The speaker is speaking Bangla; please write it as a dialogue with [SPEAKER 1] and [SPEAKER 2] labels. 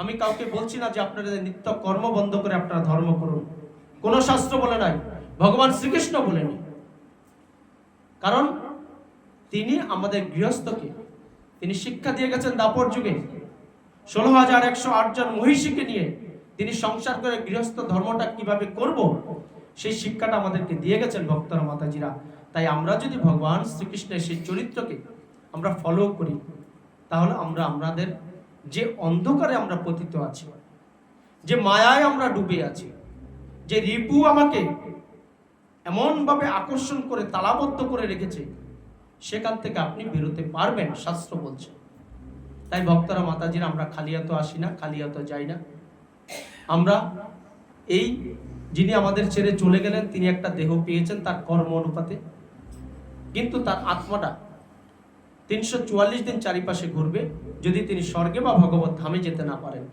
[SPEAKER 1] আমি কাউকে বলছি না যে আপনারা নিত্য কর্ম বন্ধ করে আপনারা ধর্ম করুন, কোন শাস্ত্র বলে নাই, ভগবান শ্রীকৃষ্ণ বলেনি। কারণ তিনি আমাদের গৃহস্থকে তিনি শিক্ষা দিয়ে গেছেন দাপর যুগে 16,108 জন মহিষীকে নিয়ে তিনি সংসার করে গৃহস্থ ধর্মটা কিভাবে করব সেই শিক্ষাটা আমাদেরকে দিয়ে গেছেন ভক্তরা মাতাজিরা। তাই আমরা যদি ভগবান শ্রীকৃষ্ণের সেই চরিত্রকে আমরা ফলো করি, তাহলে আমরা আমাদের যে অন্ধকারে আমরা পতিত আছি, যে মায়ায় আমরা ডুবে আছি, যে রিপু আমাকে এমনভাবে আকর্ষণ করে তালাবদ্ধ করে রেখেছে, সেখান থেকে আপনি বেরোতে পারবেন, শাস্ত্র বলছে। তাই ভক্তরা মাতাজিরা আমরা খালি হাতে আসি না, খালি হাতে যাই না। আমরা এই যিনি আমাদের ছেড়ে চলে গেলেন, তিনি একটা দেহ পেয়েছেন তার কর্ম অনুপাতে, কিন্তু তার আত্মাটা 344 দিন চারিপাশে ঘুরবে যদি তিনি স্বর্গে বা ভগবত ধামে যেতে না পারেন।